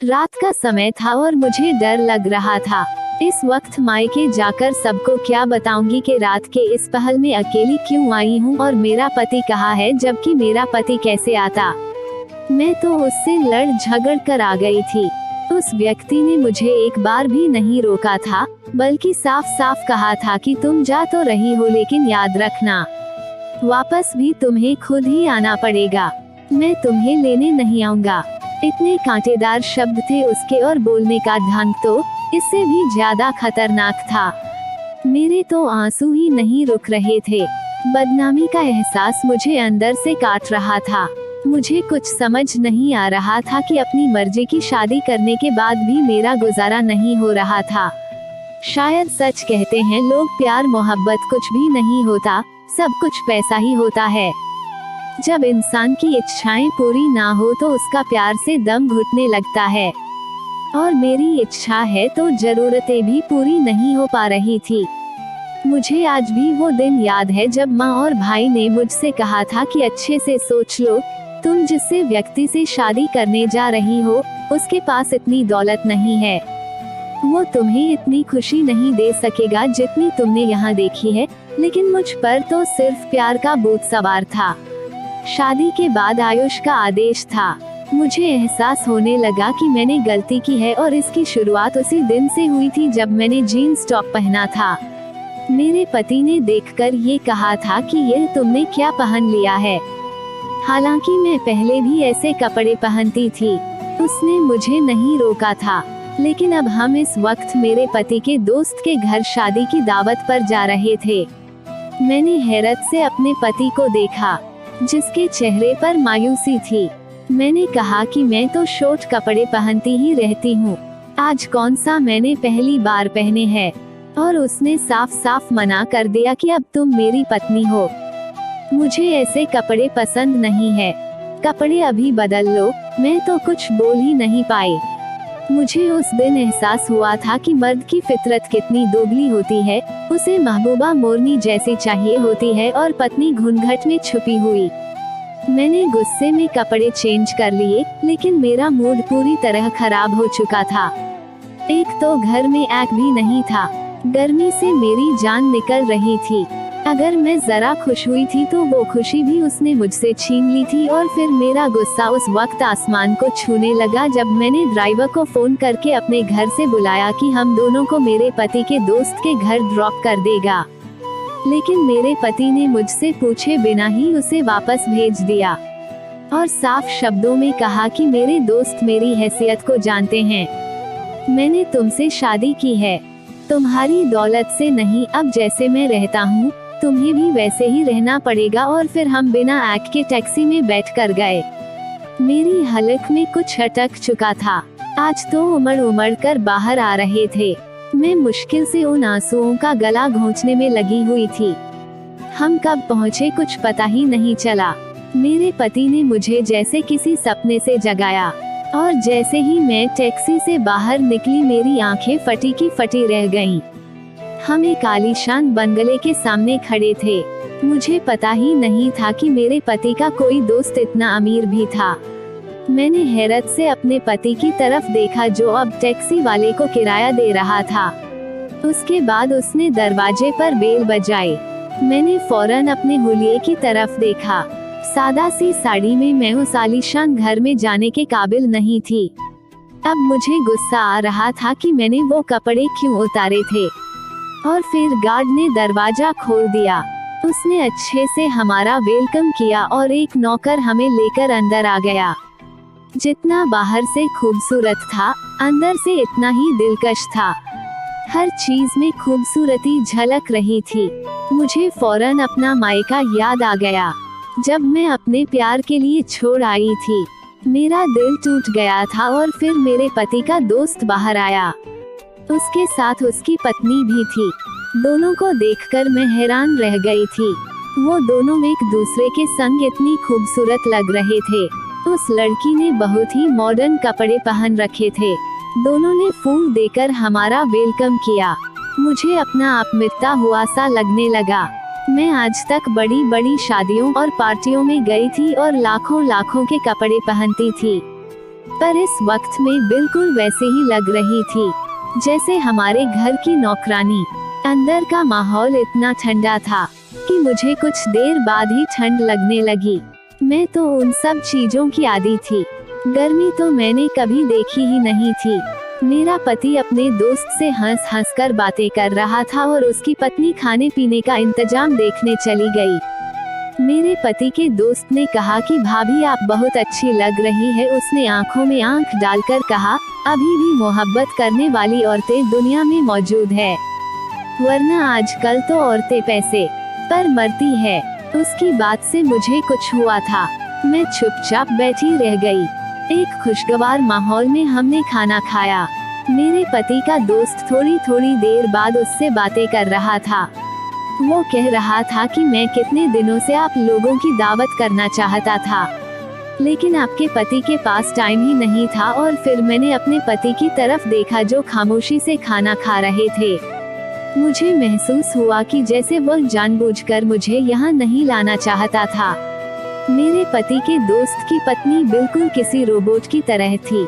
रात का समय था और मुझे डर लग रहा था। इस वक्त मायके जाकर सबको क्या बताऊंगी कि रात के इस पहल में अकेली क्यों आई हूँ और मेरा पति कहाँ है, जबकि मेरा पति कैसे आता। मैं तो उससे लड़ झगड़ कर आ गई थी। उस व्यक्ति ने मुझे एक बार भी नहीं रोका था, बल्कि साफ साफ कहा था कि तुम जा तो रही हो, लेकिन याद रखना वापस भी तुम्हें खुद ही आना पड़ेगा, मैं तुम्हें लेने नहीं आऊंगा। इतने कांटेदार शब्द थे उसके, और बोलने का ढंग तो इससे भी ज्यादा खतरनाक था। मेरे तो आंसू ही नहीं रुक रहे थे। बदनामी का एहसास मुझे अंदर से काट रहा था। मुझे कुछ समझ नहीं आ रहा था कि अपनी मर्जी की शादी करने के बाद भी मेरा गुजारा नहीं हो रहा था। शायद सच कहते हैं लोग, प्यार मोहब्बत कुछ भी नहीं होता, सब कुछ पैसा ही होता है। जब इंसान की इच्छाएं पूरी ना हो तो उसका प्यार से दम घुटने लगता है। और मेरी इच्छा है तो जरूरतें भी पूरी नहीं हो पा रही थी। मुझे आज भी वो दिन याद है जब माँ और भाई ने मुझसे कहा था कि अच्छे से सोच लो, तुम जिससे व्यक्ति से शादी करने जा रही हो उसके पास इतनी दौलत नहीं है, वो तुम्हें इतनी खुशी नहीं दे सकेगा जितनी तुमने यहाँ देखी है, लेकिन मुझ पर तो सिर्फ प्यार का भूत सवार था। शादी के बाद आयुष का आदेश था। मुझे एहसास होने लगा कि मैंने गलती की है, और इसकी शुरुआत उसी दिन से हुई थी जब मैंने जीन्स टॉप पहना था। मेरे पति ने देखकर ये कहा था कि यह तुमने क्या पहन लिया है। हालांकि मैं पहले भी ऐसे कपड़े पहनती थी। उसने मुझे नहीं रोका था, लेकिन अब हम इस वक्त मेरे पति के दोस्त के घर शादी की दावत पर जा रहे थे। मैंने हैरत से अपने पति को देखा, जिसके चेहरे पर मायूसी थी। मैंने कहा कि मैं तो शॉर्ट कपड़े पहनती ही रहती हूँ, आज कौन सा मैंने पहली बार पहने हैं। और उसने साफ साफ मना कर दिया कि अब तुम मेरी पत्नी हो, मुझे ऐसे कपड़े पसंद नहीं है, कपड़े अभी बदल लो। मैं तो कुछ बोल ही नहीं पाई। मुझे उस दिन एहसास हुआ था कि मर्द की फितरत कितनी दोगली होती है। उसे महबूबा मोरनी जैसी चाहिए होती है और पत्नी घूंघट में छुपी हुई। मैंने गुस्से में कपड़े चेंज कर लिए, लेकिन मेरा मूड पूरी तरह खराब हो चुका था। एक तो घर में आग भी नहीं था, गर्मी से मेरी जान निकल रही थी। अगर मैं जरा खुश हुई थी तो वो खुशी भी उसने मुझसे छीन ली थी। और फिर मेरा गुस्सा उस वक्त आसमान को छूने लगा जब मैंने ड्राइवर को फोन करके अपने घर से बुलाया कि हम दोनों को मेरे पति के दोस्त के घर ड्रॉप कर देगा। लेकिन मेरे पति ने मुझसे पूछे बिना ही उसे वापस भेज दिया, और साफ शब्दों में कहा कि मेरे दोस्त मेरी हैसियत को जानते हैं, मैंने तुमसे शादी की है, तुम्हारी दौलत से नहीं। अब जैसे मैं रहता हूँ तुम्हें भी वैसे ही रहना पड़ेगा। और फिर हम बिना आग के टैक्सी में बैठ कर गए। मेरी हलक में कुछ अटक चुका था। आज तो उमड़ उमड़ कर बाहर आ रहे थे। मैं मुश्किल से उन आंसुओं का गला घोंचने में लगी हुई थी। हम कब पहुँचे कुछ पता ही नहीं चला। मेरे पति ने मुझे जैसे किसी सपने से जगाया, और जैसे ही मैं टैक्सी से बाहर निकली मेरी आंखें फटी की फटी रह गईं। हम एक आलीशान बंगले के सामने खड़े थे। मुझे पता ही नहीं था कि मेरे पति का कोई दोस्त इतना अमीर भी था। मैंने हैरत से अपने पति की तरफ देखा जो अब टैक्सी वाले को किराया दे रहा था। उसके बाद उसने दरवाजे पर बेल बजाई। मैंने फौरन अपने हुलिये की तरफ देखा। सादा सी साड़ी में मैं उस आलीशान घर में जाने के काबिल नहीं थी। अब मुझे गुस्सा आ रहा था कि मैंने वो कपड़े क्यों उतारे थे। और फिर गार्ड ने दरवाजा खोल दिया। उसने अच्छे से हमारा वेलकम किया और एक नौकर हमें लेकर अंदर आ गया। जितना बाहर से खूबसूरत था, अंदर से इतना ही दिलकश था। हर चीज में खूबसूरती झलक रही थी। मुझे फौरन अपना मायका याद आ गया, जब मैं अपने प्यार के लिए छोड़ आई थी। मेरा दिल टूट गया था। और फिर मेरे पति का दोस्त बाहर आया, उसके साथ उसकी पत्नी भी थी। दोनों को देखकर मैं हैरान रह गई थी। वो दोनों एक दूसरे के संग इतनी खूबसूरत लग रहे थे। उस लड़की ने बहुत ही मॉडर्न कपड़े पहन रखे थे। दोनों ने फूल देकर हमारा वेलकम किया। मुझे अपना आप मिटता हुआ सा लगने लगा। मैं आज तक बड़ी बड़ी शादियों और पार्टियों में गई थी और लाखों लाखों के कपड़े पहनती थी, पर इस वक्त में बिल्कुल वैसे ही लग रही थी जैसे हमारे घर की नौकरानी। अंदर का माहौल इतना ठंडा था कि मुझे कुछ देर बाद ही ठंड लगने लगी। मैं तो उन सब चीजों की आदी थी। गर्मी तो मैंने कभी देखी ही नहीं थी। मेरा पति अपने दोस्त से हंस हंस कर बातें कर रहा था और उसकी पत्नी खाने पीने का इंतजाम देखने चली गई। मेरे पति के दोस्त ने कहा कि भाभी आप बहुत अच्छी लग रही है। उसने आंखों में आंख डालकर कहा, अभी भी मोहब्बत करने वाली औरतें दुनिया में मौजूद है, वरना आजकल तो औरतें पैसे पर मरती है। उसकी बात से मुझे कुछ हुआ था। मैं चुपचाप बैठी रह गई। एक खुशगवार माहौल में हमने खाना खाया। मेरे पति का दोस्त थोड़ी थोड़ी देर बाद उससे बातें कर रहा था। वो कह रहा था कि मैं कितने दिनों से आप लोगों की दावत करना चाहता था, लेकिन आपके पति के पास टाइम ही नहीं था। और फिर मैंने अपने पति की तरफ देखा जो खामोशी से खाना खा रहे थे। मुझे महसूस हुआ कि जैसे वह जानबूझकर मुझे यहाँ नहीं लाना चाहता था। मेरे पति के दोस्त की पत्नी बिल्कुल किसी रोबोट की तरह थी।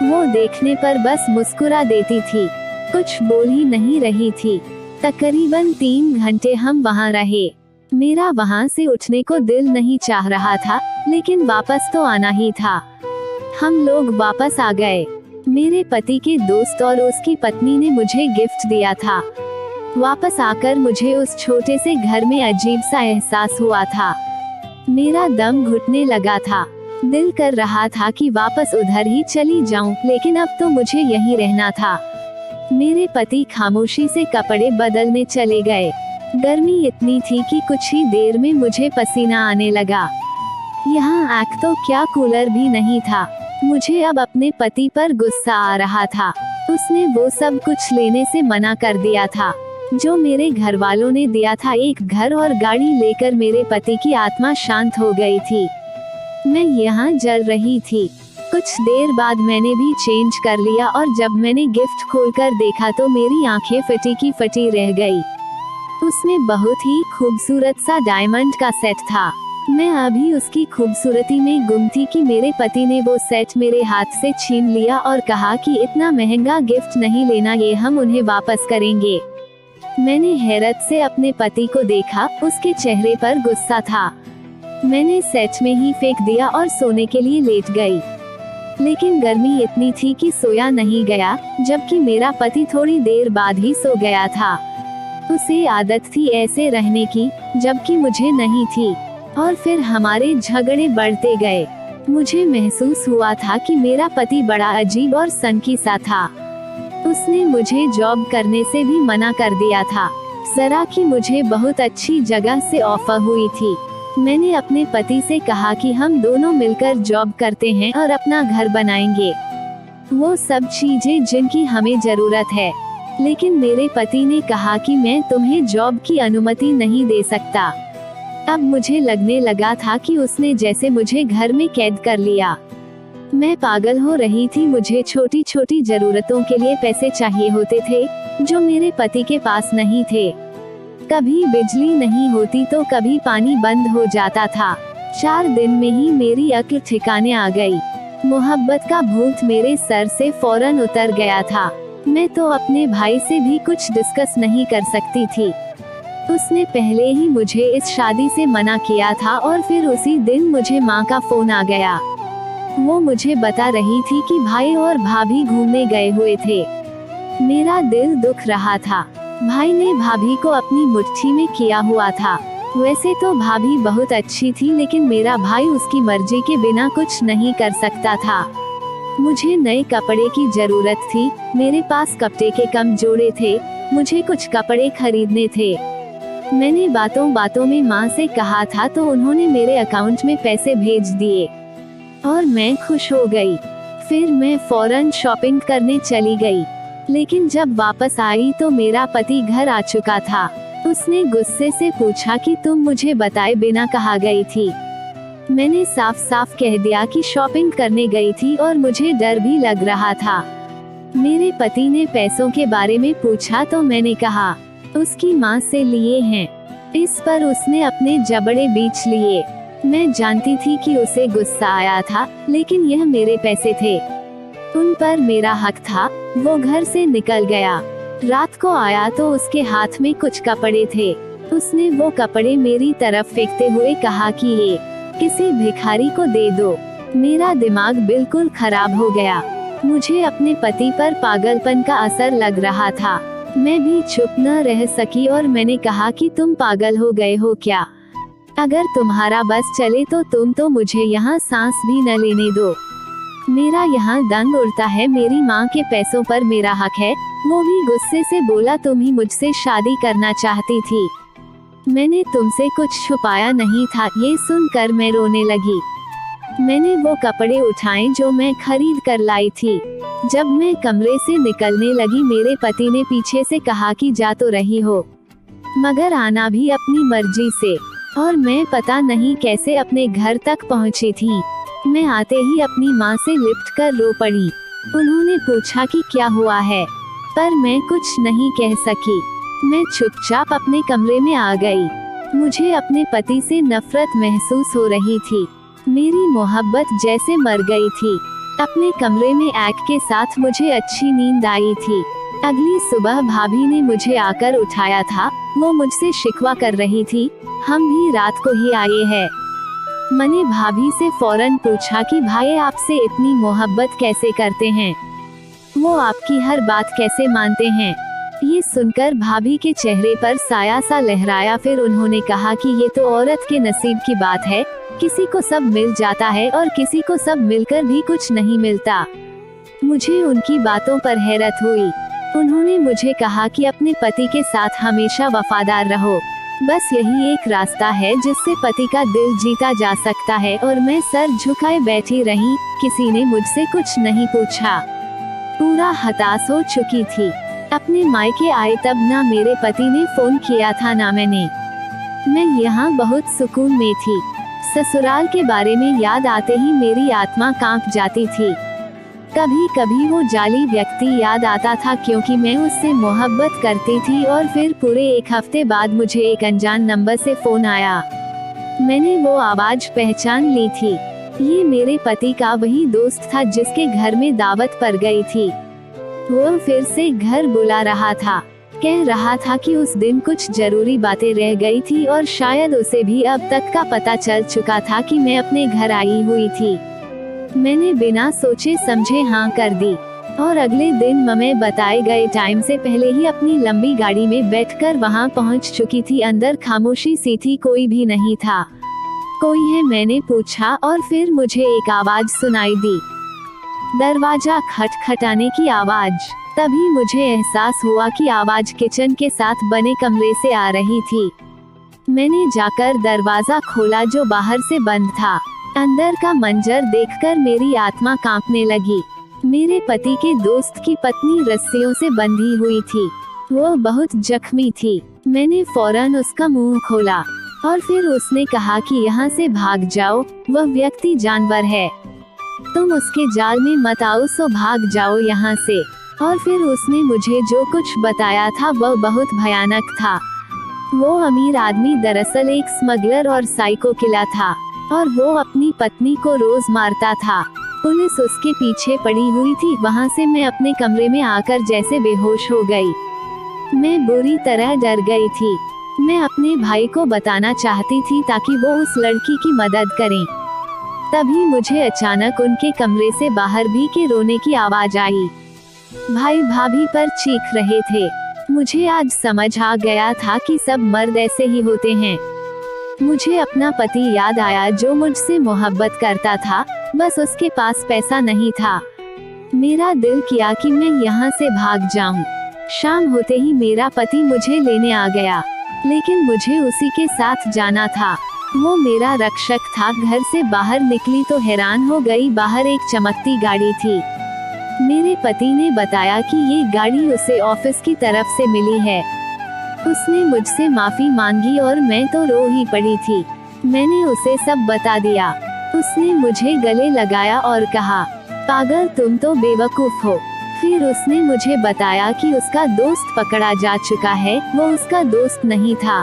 वो देखने पर बस मुस्कुरा देती थी, कुछ बोल ही नहीं रही थी। तकरीबन 3 घंटे हम वहाँ रहे। मेरा वहाँ से उठने को दिल नहीं चाह रहा था, लेकिन वापस तो आना ही था। हम लोग वापस आ गए। मेरे पति के दोस्त और उसकी पत्नी ने मुझे गिफ्ट दिया था। वापस आकर मुझे उस छोटे से घर में अजीब सा एहसास हुआ था। मेरा दम घुटने लगा था। दिल कर रहा था कि वापस उधर ही चली जाऊं, लेकिन अब तो मुझे यहीं रहना था। मेरे पति खामोशी से कपड़े बदलने चले गए। गर्मी इतनी थी कि कुछ ही देर में मुझे पसीना आने लगा। यहाँ आग तो क्या कूलर भी नहीं था। मुझे अब अपने पति पर गुस्सा आ रहा था। उसने वो सब कुछ लेने से मना कर दिया था जो मेरे घर वालों ने दिया था। एक घर और गाड़ी लेकर मेरे पति की आत्मा शांत हो गई थी। मैं यहाँ जल रही थी। कुछ देर बाद मैंने भी चेंज कर लिया और जब मैंने गिफ्ट खोलकर देखा तो मेरी आंखें फटी की फटी रह गई। उसमें बहुत ही खूबसूरत सा डायमंड का सेट था। मैं अभी उसकी खूबसूरती में गुम थी कि मेरे पति ने वो सेट मेरे हाथ से छीन लिया और कहा कि इतना महंगा गिफ्ट नहीं लेना, ये हम उन्हें वापस करेंगे। मैंने हैरत से अपने पति को देखा, उसके चेहरे पर गुस्सा था। मैंने सेट में ही फेंक दिया और सोने के लिए लेट गई। लेकिन गर्मी इतनी थी कि सोया नहीं गया, जबकि मेरा पति थोड़ी देर बाद ही सो गया था। उसे आदत थी ऐसे रहने की, जबकि मुझे नहीं थी। और फिर हमारे झगड़े बढ़ते गए। मुझे महसूस हुआ था कि मेरा पति बड़ा अजीब और सनकी सा था। उसने मुझे जॉब करने से भी मना कर दिया था, जरा कि मुझे बहुत अच्छी जगह से ऑफर हुई थी। मैंने अपने पति से कहा कि हम दोनों मिलकर जॉब करते हैं और अपना घर बनाएंगे, वो सब चीजें जिनकी हमें जरूरत है। लेकिन मेरे पति ने कहा कि मैं तुम्हें जॉब की अनुमति नहीं दे सकता। अब मुझे लगने लगा था कि उसने जैसे मुझे घर में कैद कर लिया। मैं पागल हो रही थी। मुझे छोटी छोटी जरूरतों के लिए पैसे चाहिए होते थे जो मेरे पति के पास नहीं थे। कभी बिजली नहीं होती तो कभी पानी बंद हो जाता था। 4 दिन में ही मेरी अक्ल ठिकाने आ गई। मोहब्बत का भूत मेरे सर से फौरन उतर गया था। मैं तो अपने भाई से भी कुछ डिस्कस नहीं कर सकती थी। उसने पहले ही मुझे इस शादी से मना किया था और फिर उसी दिन मुझे माँ का फोन आ गया। वो मुझे बता रही थी कि भाई और भाभी घूमने गए हुए थे। मेरा दिल दुख रहा था। भाई ने भाभी को अपनी मुट्ठी में किया हुआ था। वैसे तो भाभी बहुत अच्छी थी, लेकिन मेरा भाई उसकी मर्जी के बिना कुछ नहीं कर सकता था। मुझे नए कपड़े की जरूरत थी। मेरे पास कपड़े के कम जोड़े थे। मुझे कुछ कपड़े खरीदने थे। मैंने बातों बातों में माँ से कहा था तो उन्होंने मेरे अकाउंट में पैसे भेज दिए और मैं खुश हो गई। फिर मैं फौरन शॉपिंग करने चली गई। लेकिन जब वापस आई तो मेरा पति घर आ चुका था। उसने गुस्से से पूछा कि तुम मुझे बताए बिना कहाँ गई थी। मैंने साफ साफ कह दिया कि शॉपिंग करने गई थी और मुझे डर भी लग रहा था। मेरे पति ने पैसों के बारे में पूछा तो मैंने कहा उसकी माँ से लिए हैं। इस पर उसने अपने जबड़े बीच लिए। मैं जानती थी कि उसे गुस्सा आया था, लेकिन यह मेरे पैसे थे, उन पर मेरा हक था। वो घर से निकल गया। रात को आया तो उसके हाथ में कुछ कपड़े थे। उसने वो कपड़े मेरी तरफ फेंकते हुए कहा कि ये किसी भिखारी को दे दो। मेरा दिमाग बिल्कुल खराब हो गया। मुझे अपने पति पर पागलपन का असर लग रहा था। मैं भी चुप न रह सकी और मैंने कहा कि तुम पागल हो गए हो क्या? अगर तुम्हारा बस चले तो तुम तो मुझे यहाँ सांस भी न लेने दो। मेरा यहाँ दम उड़ता है। मेरी माँ के पैसों पर मेरा हक है। वो भी गुस्से से बोला, तुम ही मुझसे शादी करना चाहती थी, मैंने तुमसे कुछ छुपाया नहीं था। ये सुनकर मैं रोने लगी। मैंने वो कपड़े उठाए जो मैं खरीद कर लाई थी। जब मैं कमरे से निकलने लगी, मेरे पति ने पीछे से कहा कि जा तो रही हो, मगर आना भी अपनी मर्जी से। और मैं पता नहीं कैसे अपने घर तक पहुंची थी। मैं आते ही अपनी माँ से लिपट कर रो पड़ी। उन्होंने पूछा कि क्या हुआ है, पर मैं कुछ नहीं कह सकी। मैं चुपचाप अपने कमरे में आ गई। मुझे अपने पति से नफरत महसूस हो रही थी। मेरी मोहब्बत जैसे मर गई थी। अपने कमरे में ऐक के साथ मुझे अच्छी नींद आई थी। अगली सुबह भाभी ने मुझे आकर उठाया था। वो मुझसे शिकवा कर रही थी, हम भी रात को ही आए हैं। मैंने भाभी से फौरन पूछा कि भाई आपसे इतनी मोहब्बत कैसे करते हैं, वो आपकी हर बात कैसे मानते हैं? ये सुनकर भाभी के चेहरे पर साया सा लहराया। फिर उन्होंने कहा कि ये तो औरत के नसीब की बात है, किसी को सब मिल जाता है और किसी को सब मिलकर भी कुछ नहीं मिलता। मुझे उनकी बातों पर हैरत हुई। उन्होंने मुझे कहा कि अपने पति के साथ हमेशा वफादार रहो, बस यही एक रास्ता है जिससे पति का दिल जीता जा सकता है। और मैं सर झुकाए बैठी रही। किसी ने मुझसे कुछ नहीं पूछा। पूरा हताश हो चुकी थी। अपने मायके आए तब ना मेरे पति ने फोन किया था ना मैंने। मैं यहाँ बहुत सुकून में थी। ससुराल के बारे में याद आते ही मेरी आत्मा कांप जाती थी। कभी कभी वो जाली व्यक्ति याद आता था, क्योंकि मैं उससे मोहब्बत करती थी। और फिर पूरे एक हफ्ते बाद मुझे एक अनजान नंबर से फोन आया। मैंने वो आवाज पहचान ली थी। ये मेरे पति का वही दोस्त था जिसके घर में दावत पड़ गई थी। वो फिर से घर बुला रहा था। कह रहा था कि उस दिन कुछ जरूरी बातें रह गई थी और शायद उसे भी अब तक का पता चल चुका था कि मैं अपने घर आई हुई थी। मैंने बिना सोचे समझे हाँ कर दी और अगले दिन मैं बताए गए टाइम से पहले ही अपनी लंबी गाड़ी में बैठकर वहाँ पहुँच चुकी थी। अंदर खामोशी सी थी, कोई भी नहीं था। कोई है, मैंने पूछा और फिर मुझे एक आवाज सुनाई दी, दरवाजा खटखटाने की आवाज। तभी मुझे एहसास हुआ कि आवाज किचन के साथ बने कमरे से आ रही थी। मैंने जाकर दरवाजा खोला जो बाहर से बंद था। अंदर का मंजर देखकर मेरी आत्मा कांपने लगी। मेरे पति के दोस्त की पत्नी रस्सियों से बंधी हुई थी। वो बहुत जख्मी थी। मैंने फौरन उसका मुंह खोला और फिर उसने कहा कि यहाँ से भाग जाओ, वह व्यक्ति जानवर है, तुम उसके जाल में मत आओ, सो भाग जाओ यहाँ से। और फिर उसने मुझे जो कुछ बताया था वह बहुत भयानक था। वो अमीर आदमी दरअसल एक स्मगलर और साइको किलर था और वो अपनी पत्नी को रोज मारता था। पुलिस उसके पीछे पड़ी हुई थी। वहाँ से मैं अपने कमरे में आकर जैसे बेहोश हो गई। मैं बुरी तरह डर गई थी। मैं अपने भाई को बताना चाहती थी ताकि वो उस लड़की की मदद करें। तभी मुझे अचानक उनके कमरे से बाहर भी के रोने की आवाज आई। भाई भाभी पर चीख रहे थे। मुझे आज समझ आ गया था कि सब मर्द ऐसे ही होते हैं। मुझे अपना पति याद आया जो मुझसे मोहब्बत करता था, बस उसके पास पैसा नहीं था। मेरा दिल किया कि मैं यहाँ से भाग जाऊं। शाम होते ही मेरा पति मुझे लेने आ गया, लेकिन मुझे उसी के साथ जाना था। वो मेरा रक्षक था। घर से बाहर निकली तो हैरान हो गई। बाहर एक चमकती गाड़ी थी। मेरे पति ने बताया कि ये गाड़ी उसे ऑफिस की तरफ से मिली है। उसने मुझसे माफी मांगी और मैं तो रो ही पड़ी थी। मैंने उसे सब बता दिया। उसने मुझे गले लगाया और कहा, पागल तुम तो बेवकूफ हो। फिर उसने मुझे बताया कि उसका दोस्त पकड़ा जा चुका है। वो उसका दोस्त नहीं था,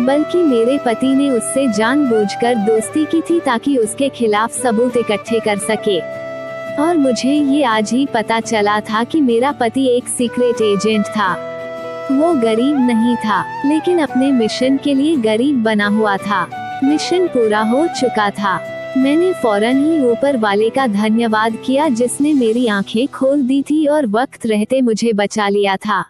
बल्कि मेरे पति ने उससे जानबूझकर दोस्ती की थी ताकि उसके खिलाफ सबूत इकट्ठे कर सके। और मुझे ये आज ही पता चला था कि मेरा पति एक सीक्रेट एजेंट था। वो गरीब नहीं था, लेकिन अपने मिशन के लिए गरीब बना हुआ था। मिशन पूरा हो चुका था। मैंने फौरन ही ऊपर वाले का धन्यवाद किया जिसने मेरी आंखें खोल दी थी और वक्त रहते मुझे बचा लिया था।